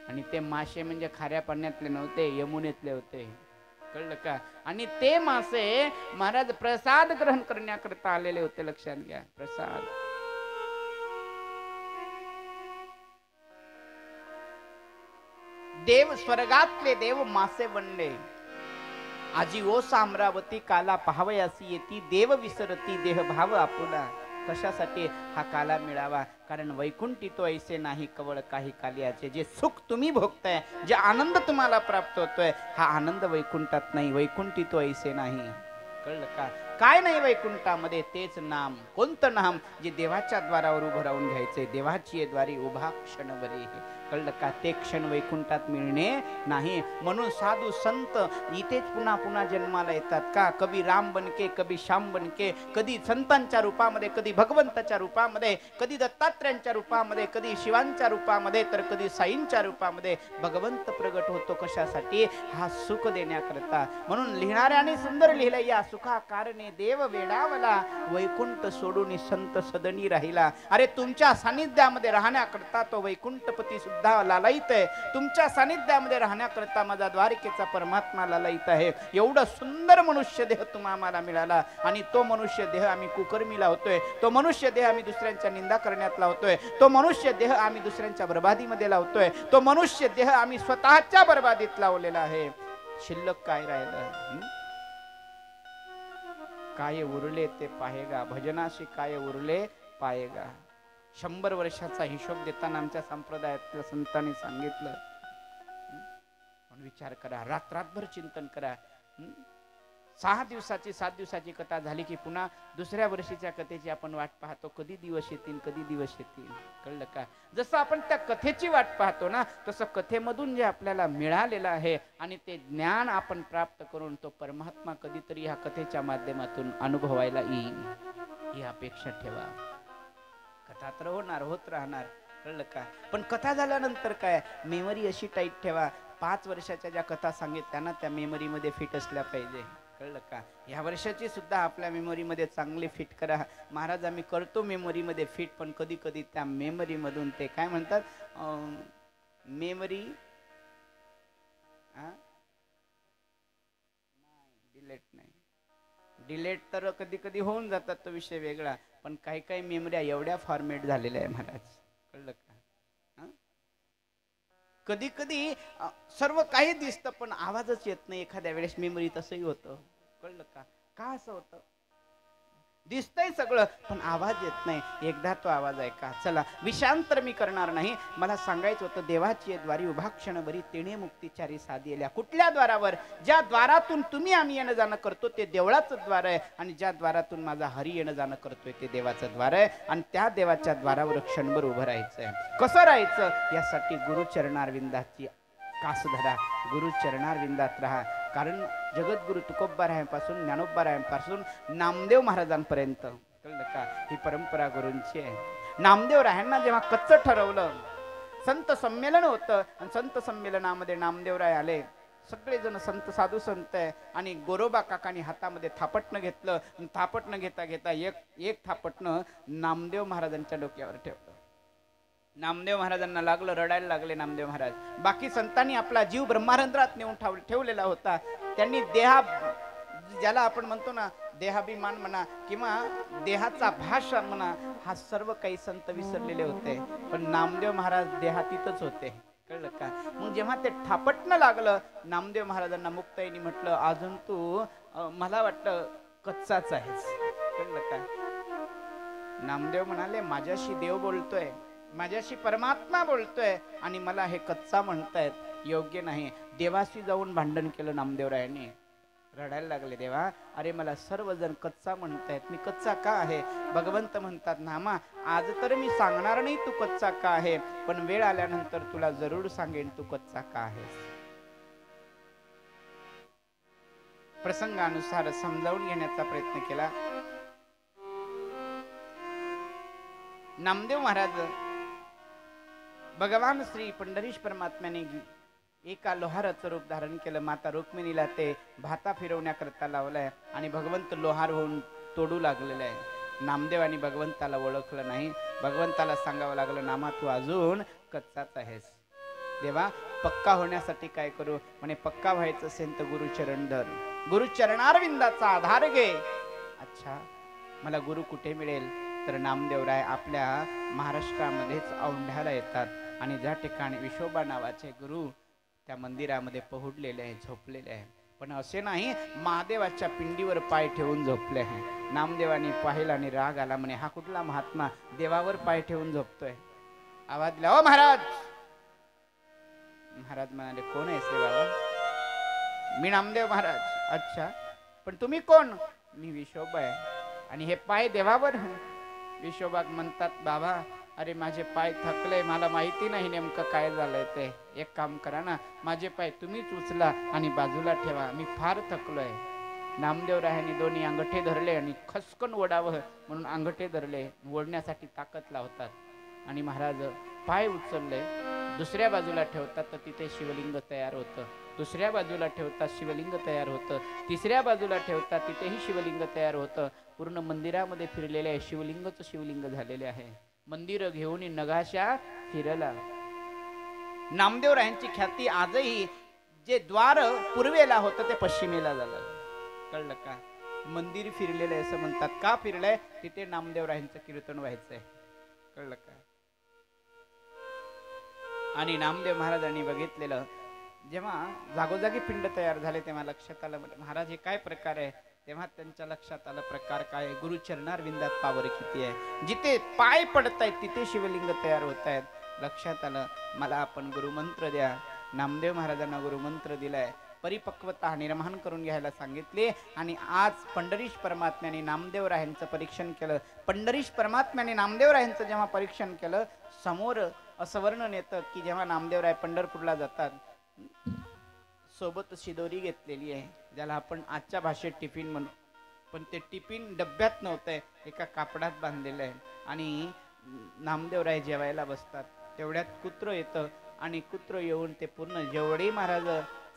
आणि ते मासे म्हणजे खाऱ्या पाण्यातले नव्हते, यमुनेतले होते. कळलं का? आणि ते मासे महाराज प्रसाद ग्रहण करण्याकरता आलेले होते. लक्षात घ्या, प्रसाद. देव, स्वर्गातले देव मासे बनले. आजी ओ साम्रावती काला पाहावयासी येती, देव विसरती देह भाव आपुला. कशासाठी? हा काला मिळावा. कारण वैकुंठी तो ऐसे नाही कवळ काही कालियाचे. जे सुख तुम्ही भोगताय, जे आनंद तुम्हाला प्राप्त होतोय, हा आनंद वैकुंठात नाही, वैकुंठी तो ऐसे नाही. कळलं का? काय नाही वैकुंठामध्ये? तेच नाम. कोणतं नाम? जे देवाच्या द्वारावर उभं राहून घ्यायचंय. देवाची द्वारी उभा क्षणभरी. कळलं का? ते क्षण वैकुंठात मिळणे नाही. म्हणून साधू संत इथेच पुन्हा पुन्हा जन्माला येतात का? कभी राम बनके, कभी श्याम बनके, कधी संतांच्या रूपामध्ये, कधी भगवंताच्या रूपामध्ये, कधी दत्तात्रयांच्या रूपामध्ये, कधी शिवांच्या रूपामध्ये, तर कधी साईंच्या रूपामध्ये भगवंत प्रगट होतो. कशासाठी? हा सुख देण्याकरता. म्हणून लिहिणाऱ्याने सुंदर लिहिलं, या सुखा कारणे देव वेडावला, वैकुंठ सोडून संत सदनी राहिला. अरे तुमच्या सानिध्यामध्ये राहण्याकरता तो वैकुंठपती सुद्धा लालायित आहे. तुमच्या सानिध्यामध्ये राहण्याकरता माझा द्वारकेचा परमात्मा लालायित आहे. एवढं सुंदर मनुष्य देह तुम्हाला मिळाला, आणि तो मनुष्य देह आम्ही कुकर्मी लावतोय. तो मनुष्य देह आम्ही दुसऱ्यांच्या निंदा करण्यात लावतोय. तो मनुष्य देह आम्ही दुसऱ्यांच्या बर्बादीमध्ये लावतोय. तो मनुष्य देह आम्ही स्वतःच्या बर्बादीत लावलेला आहे. शिल्लक काय राहिलं? काय उरले ते पाहेगा, भजनाशी काय उरले पाहेगा. 100 वर्षाचा हिशोब देताना आमच्या संप्रदायातल्या संतांनी सांगितलं. विचार करा, रात्रभर चिंतन करा. 6 दिवसाची 7 दिवसाची कथा झाली की पुन्हा दुसऱ्या वर्षीच्या कथेची आपण वाट पाहतो. कधी दिवस येतील, कधी दिवस येतील. कळलं का? जसं आपण त्या कथेची वाट पाहतो ना, तसं कथेमधून जे आपल्याला मिळालेलं आहे आणि ते ज्ञान आपण प्राप्त करून तो परमात्मा कधीतरी ह्या कथेच्या माध्यमातून अनुभवायला येईल, ही अपेक्षा ठेवा. कथा तर होत राहणार. कळलं का? पण कथा झाल्यानंतर काय? मेमरी अशी टाईट ठेवा. 5 वर्षाच्या ज्या कथा सांगितल्या ना, त्या मेमरी मध्ये फिट असल्या पाहिजे. कळलं का? ह्या वर्षाची सुद्धा आपल्या मेमरी मध्ये चांगली फिट करा. महाराज आम्ही करतो मेमरी मध्ये फिट, पण कधी कधी त्या मेमरी मधून ते काय म्हणतात, मेमरी डिलेट तर कधी कधी होऊन जातात, तो विषय वेगळा. पण काही काही मेमऱ्या एवढ्या फॉर्मेट झालेल्या आहे महाराज. कळलं का? कधी कधी सर्व काही दिसतं पण आवाजच येत नाही. एखाद्या वेळेस मेमरी तसंही होतं. कळलं का? का असं होतं? दिसतंय सगळं पण आवाज येत नाही. एकदा तो आवाज ऐका. चला, विषांतर मी करणार नाही. मला सांगायचं होतं, देवाची द्वारी उभा क्षण बरी, तेणे मुक्तीचारी साधियल्या. कुठल्या द्वारावर? ज्या द्वारातून तुम्ही आम्ही येणं जाणं करतो ते देवळाचं द्वार आहे, आणि ज्या द्वारातून माझा हरी येणं जाणं करतोय ते देवाचं द्वार आहे. आणि त्या देवाच्या द्वारावर क्षणभर उभं राहायचंय. कसं राहायचं? यासाठी गुरुचरणारविंदाची कास धरा, गुरुचरणारविंदात राहा. कारण जगद्गुरु तुकोबारायांपासून, ज्ञानोबारायांपासून नामदेव महाराजांपर्यंत, कळलं का, ही परंपरा गुरूंची आहे. नामदेव रायांना जेव्हा कच्चं ठरवलं, संत संमेलन होतं, आणि संत संमेलनामध्ये नामदेवराय आले. सगळेजण संत, साधू संत आहे. आणि गोरोबा काकांनी हातामध्ये थापटणं घेतलं. थापटणं घेता घेता एक थापटणं नामदेव महाराजांच्या डोक्यावर ठेवलं. नामदेव महाराजांना लागलं, रडायला लागले नामदेव महाराज. बाकी संतांनी आपला जीव ब्रह्मारंध्रात नेऊन ठेवलेला होता. त्यांनी ज्याला आपण म्हणतो ना देहाभिमान म्हणा किंवा देहाचा भाषा म्हणा, हा सर्व काही संत विसरलेले होते. पण नामदेव महाराज देहातीतच होते. कळलं का? मग जेव्हा ते थापटणं लागलं, नामदेव महाराजांना मुक्ताईनी म्हटलं, अजून तू मला वाटतं कच्चाच आहेस. कळलं का? नामदेव म्हणाले, माझ्याशी देव बोलतोय, माझ्याशी परमात्मा बोलतोय, आणि मला हे कच्चा म्हणतायत, योग्य नाही. देवाशी जाऊन भांडण केलं नामदेवरायांनी. रडायला लागले, देवा अरे मला सर्वजण कच्चा म्हणतायत, मी कच्चा का आहे? भगवंत म्हणतात, नामा आज तर मी सांगणार नाही तू कच्चा का आहे, पण वेळ आल्यानंतर तुला जरूर सांगेन तू कच्चा का आहेस. प्रसंगानुसार समजावून घेण्याचा प्रयत्न केला. नामदेव महाराज भगवान श्री पंढरीश परमात्म्याने एका लोहाराचं रूप धारण केलं. माता रुक्मिणीला ते भाता फिरवण्याकरता लावलाय, आणि भगवंत लोहार होऊन तोडू लागलेला आहे. नामदेवानी भगवंताला ओळखलं नाही. भगवंताला सांगावं लागलं, नामा तू अजून कच्चाच आहेस. देवा पक्का होण्यासाठी काय करू? म्हणे पक्का व्हायचं असेल तर गुरुचरण धर, गुरुचरणारविंदाचा आधार घे. अच्छा, मला गुरु कुठे मिळेल? तर नामदेवराय आपल्या महाराष्ट्रामध्येच औंढ्याला येतात, आणि ज्या ठिकाणी विशोबा नावाचे गुरु त्या मंदिरामध्ये पहुडलेले आहे, झोपलेले आहे. पण असे नाही महादेवाच्या पिंडीवर पाय ठेवून झोपले आहे. नामदेवानी पाहिला आणि राग आला. म्हणे हा कुठला महात्मा देवावर पाय ठेवून झोपतोय? आवाज दिला, ओ महाराज. महाराज म्हणाले, कोण आहेस रे बाबा? मी नामदेव महाराज. अच्छा, पण तुम्ही कोण? मी विशोबा आहे. आणि हे पाय देवावर? विशोबा म्हणतात, बाबा अरे माझे पाय थकले, मला माहिती नाही नेमकं काय झालंय ते, एक काम करा ना, माझे पाय तुम्हीच उचला आणि बाजूला ठेवा, मी फार थकलोय. नामदेवरायांनी दोन्ही अंगठे धरले आणि खसकन ओढावं म्हणून अंगठे धरले, ओढण्यासाठी ताकद लावतात आणि महाराज पाय उचलले. दुसऱ्या बाजूला ठेवतात तर तिथे शिवलिंग तयार होतं, दुसऱ्या बाजूला ठेवतात शिवलिंग तयार होतं, तिसऱ्या बाजूला ठेवतात तिथेही शिवलिंग तयार होतं. पूर्ण मंदिरामध्ये फिरलेले आहे, शिवलिंगच शिवलिंग झालेले आहे. मंदिर घेऊन नगाशा फिरला. नामदेवरायांची ख्याती आजही, जे द्वार पूर्वेला होतं ते पश्चिमेला झालं. कळलं का? मंदिर फिरलेलं आहे असं म्हणतात. का फिरलंय? तिथे नामदेवरायांचं कीर्तन व्हायचंय. कळलं का? आणि नामदेव महाराजांनी बघितलेलं, जेव्हा जागोजागी पिंड तयार झाले तेव्हा लक्षात आलं, महाराज हे काय प्रकार आहे? तेव्हा त्यांच्या लक्षात आलं प्रकार काय आहे. गुरुचरणार विंदात पावर किती आहे. जिथे पाय पडत आहेत तिथे शिवलिंग तयार होत आहेत. लक्षात आलं, मला आपण गुरुमंत्र द्या. नामदेव महाराजांना गुरुमंत्र दिलाय, परिपक्वता निर्माण करून घ्यायला सांगितले. आणि आज पंढरीश परमात्म्याने नामदेवरायांचं परीक्षण केलं. पंढरीश परमात्म्याने नामदेवरायांचं जेव्हा परीक्षण केलं, समोर असं वर्णन येतं की जेव्हा नामदेवराय पंढरपूरला जातात, सोबत शिदोरी घेतलेली आहे, ज्याला आपण आजच्या भाषेत टिफिन म्हणू, पण ते टिफिन डब्यात नव्हतंय, एका कापडात बांधलेलं आहे. आणि नामदेवराय जेवायला बसतात, तेवढ्यात कुत्र येतं आणि कुत्र येऊन ते पूर्ण जेवढी महाराज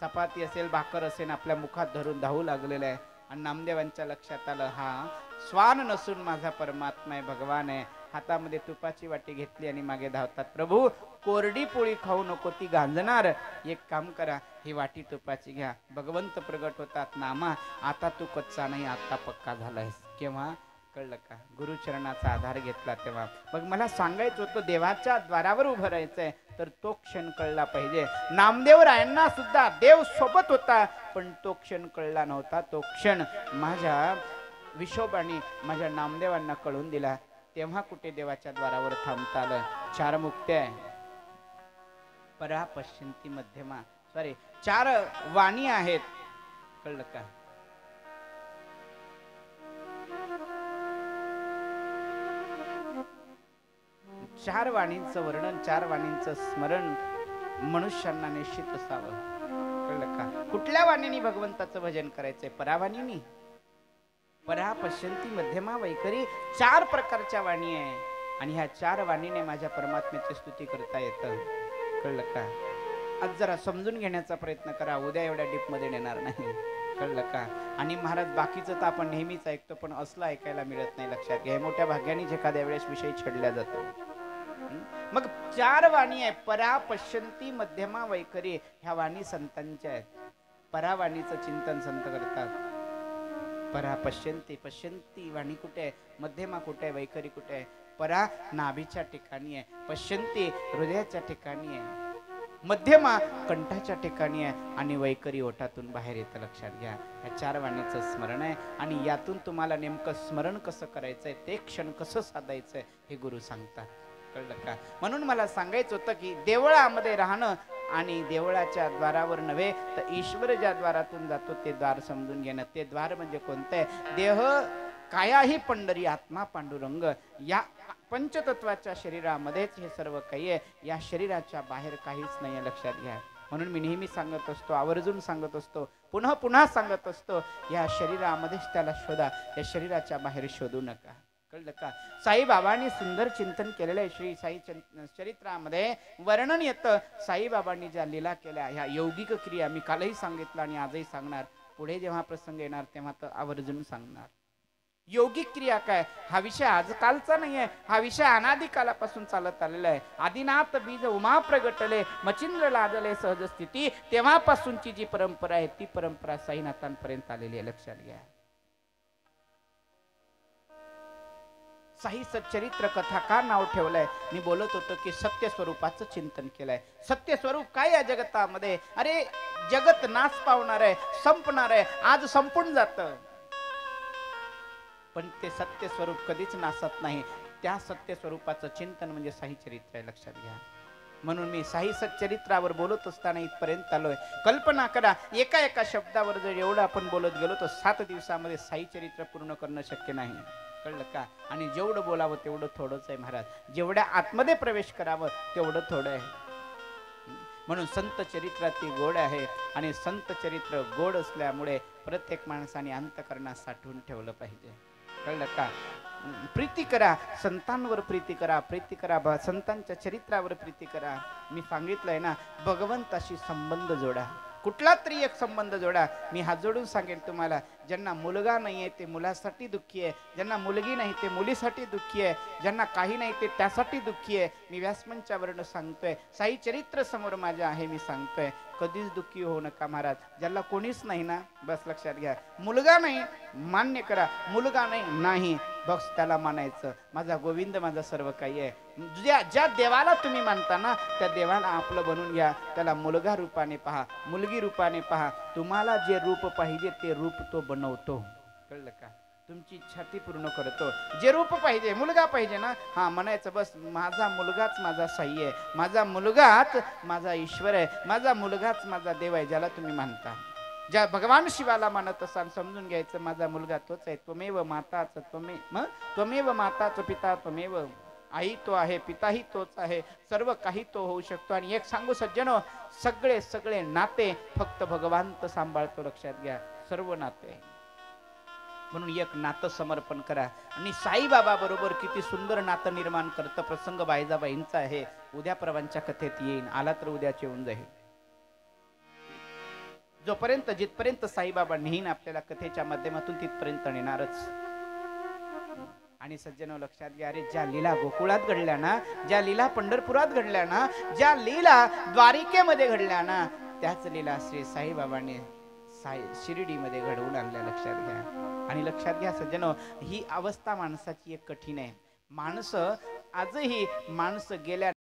चपाती असेल भाकर असेल आपल्या मुखात धरून धावू लागलेलं आहे. आणि नामदेवांच्या लक्षात आलं, हा स्वान नसून माझा परमात्मा आहे, भगवान आहे. हातामध्ये तुपाची वाटी घेतली आणि मागे धावतात. प्रभू कोरडी पोळी खाऊ नको, ती गांजणार, एक काम करा, ही वाटी तुपाची घ्या. भगवंत प्रगट होतात, नामा आता तू कच्चा नाही, आता पक्का झालायस. केव्हा? कळलं का? गुरुचरणाचा आधार घेतला तेव्हा. मग मला सांगायचं होतं, देवाच्या द्वारावर उभं राहायचंय तर तो क्षण कळला पाहिजे. नामदेवरायांना सुद्धा देव सोबत होता, पण तो क्षण कळला नव्हता. तो क्षण माझ्या विशोबाने माझ्या नामदेवांना कळून दिला. तेव्हा कुठे देवाच्या द्वारावर थांबता आलं. चार मुक्त्या आहे, परा पश्चिंती मध्यमा, सॉरी 4 वाणी आहेत. कळलं का? चार वाणींचं वर्णन, 4 वाणींचं स्मरण मनुष्यांना निश्चित असावं. कळलं का? कुठल्या वाणीने भगवंताचं भजन करायचंय? परावाणीनी, परा पश्यंती मध्यमा वैखरी, 4 प्रकारच्या वाणी आहे. आणि ह्या 4 वाणीने माझ्या परमात्म्याची स्तुती करता येतं. कळलं का? आज जरा समजून घेण्याचा प्रयत्न करा, उद्या एवढ्या डीप मध्ये नेणार नाही. कळलं का? आणि महाराज बाकीचं तर आपण नेहमीच ऐकतो, पण असलं ऐकायला मिळत नाही. लक्षात घ्या, मोठ्या भाग्यानेच एखाद्या वेळेस विषय छेडला जातो. मग 4 वाणी आहे, परा पश्यंती मध्यमा वैखरी. ह्या वाणी संतांच्या आहेत. परावाणीचं चिंतन संत करतात. परा पश्यंती, पश्यंती वाणी कुठे आहे? मध्यमा कुठे आहे? वैखरी कुठे आहे? परा नाभीच्या ठिकाणी आहे, पश्यंती हृदयाच्या ठिकाणी आहे, मध्यमा कंठाच्या ठिकाणी आहे आणि वैखरी ओठातून बाहेर येतं. लक्षात घ्या, या 4 वाणीचं स्मरण आहे. आणि यातून तुम्हाला नेमकं स्मरण कसं करायचंय, ते क्षण कसं साधायचंय हे गुरु सांगतात. कळलं का? म्हणून मला सांगायचं होतं की देवळामध्ये राहणं आणि देवळाच्या द्वारावर नव्हे तर ईश्वर ज्या द्वारातून जातो ते द्वार समजून घेणं. ते द्वार म्हणजे कोणतं आहे? देह कायाही पंढरी, आत्मा पांडुरंग. या पंचतत्वाच्या शरीरामध्येच हे सर्व काही आहे. या शरीराच्या बाहेर काहीच नाही आहे. लक्षात घ्या. म्हणून मी नेहमी सांगत असतो, आवर्जून सांगत असतो, पुन्हा पुन्हा सांगत असतो, या शरीरामध्येच त्याला शोधा, या शरीराच्या बाहेर शोधू नका. कळलं का? साईबाबांनी सुंदर चिंतन केलेलं आहे. श्री साई चरित्रामध्ये वर्णन येतं, साईबाबांनी ज्या लीला केल्या, ह्या यौगिक क्रिया मी कालही सांगितलं आणि आजही सांगणार, पुढे जेव्हा प्रसंग येणार तेव्हा तर आवर्जून सांगणार. यौगिक क्रिया काय? हा विषय आजकालचा नाही आहे, हा विषय अनादी कालापासून चालत आलेला आहे. आदिनाथ बीज उमा प्रगटले, मचिंद्र लादले सहज स्थिती, तेव्हापासूनची जी परंपरा आहे ती परंपरा साईनाथांपर्यंत आलेली आहे. लक्षात घ्या. साई सच्चरित्र कथाकार नाव ठेवलंय. मी बोलत होतो की सत्य स्वरूपाचं चिंतन केलंय. सत्य स्वरूप काय या जगतामध्ये? अरे जगत नाश पावणार आहे, संपणार आहे, आज संपून जातं, पण ते सत्य स्वरूप कधीच नासत नाही. त्या सत्य स्वरूपाचं चिंतन म्हणजे साई चरित्र आहे. लक्षात घ्या. म्हणून मी साई सच्चरित्रावर बोलत असताना इथपर्यंत आलोय. कल्पना करा, एका एका शब्दावर जर एवढं आपण बोलत गेलो तर 7 दिवसामध्ये साई चरित्र पूर्ण करणं शक्य नाही. कळलं का? आणि जेवढं बोलावं तेवढं थोडंच आहे महाराज, जेवढ्या आतमध्ये प्रवेश करावं तेवढं थोडं आहे. म्हणून संत चरित्राती गोड आहे, आणि संत चरित्र गोड असल्यामुळे प्रत्येक माणसाने अंतःकरणात साठवून ठेवलं पाहिजे. कळलं का? प्रीती करा, संतांवर प्रीती करा, प्रीती करा संतांच्या चरित्रावर प्रीती करा. मी सांगितलंय ना, भगवंताशी संबंध जोडा, कुठला तरी एक संबंध जोडा. मी हात जोडून सांगेन तुम्हाला, ज्यांना मुलगा नाही आहे ते मुलासाठी दुःखी आहे, ज्यांना मुलगी नाही ते मुलीसाठी दुःखी आहे, ज्यांना काही नाही ते त्यासाठी दुःखी आहे. मी व्यासमंचावरनं सांगतोय, साई चरित्र समोर माझ्या आहे, मी सांगतोय, कधीच दुःखी होऊ नका महाराज. ज्याला कोणीच नाही ना, बस लक्षात घ्या, मुलगा नाही मान्य करा, मुलगा नाही बस त्याला मानायचं, माझा गोविंद माझा सर्व काही आहे. ज्या देवाला तुम्ही मानता ना, त्या देवाला आपलं बनवून घ्या. त्याला मुलगा रूपाने पहा, मुलगी रूपाने पहा. तुम्हाला जे रूप पाहिजे ते रूप तो बनवतो. कळलं का? तुमची इच्छा ती पूर्ण करतो. जे रूप पाहिजे, मुलगा पाहिजे ना, हा म्हणायचं बस माझा मुलगाच माझा साई आहे, माझा मुलगाच माझा ईश्वर आहे, माझा मुलगाच माझा देव आहे. ज्याला तुम्ही मानता, ज्या भगवान शिवाला मानत असाल, समजून घ्यायचं माझा मुलगा तोच आहे. त्वमेव माताच त्वमेव माताच पिता त्वमेव, आई तो आहे, पिताही तोच आहे, सर्व काही तो होऊ शकतो. आणि एक सांगू सज्जनो, सगळे नाते फक्त भगवंत सांभाळतो. लक्षात घ्या, सर्व नाते. म्हणून एक नातं समर्पण करा. आणि साईबाबा बरोबर किती सुंदर नातं निर्माण करतं प्रसंग बायजाबाईंचा आहे. उद्या प्रवांच्या कथेत येईन, आला तर उद्याच येऊन जाईल. जोपर्यंत जिथपर्यंत साईबाबा नेईन आपल्याला कथेच्या माध्यमातून, तिथपर्यंत नेणारच. आणि सज्जनो लक्षात घ्या, अरे ज्या लीला गोकुळात घडल्या ना, ज्या लीला पंढरपुरात घडल्या ना, ज्या लीला द्वारिकेमध्ये घडल्या ना, त्याच लीला श्री साईबाबांनी शिर्डीमध्ये घडवून आणल्या. लक्षात घ्या. आणि लक्षात घ्या सज्जनो, ही अवस्था माणसाची एक कठीण आहे. माणसं आजही, माणसं गेल्या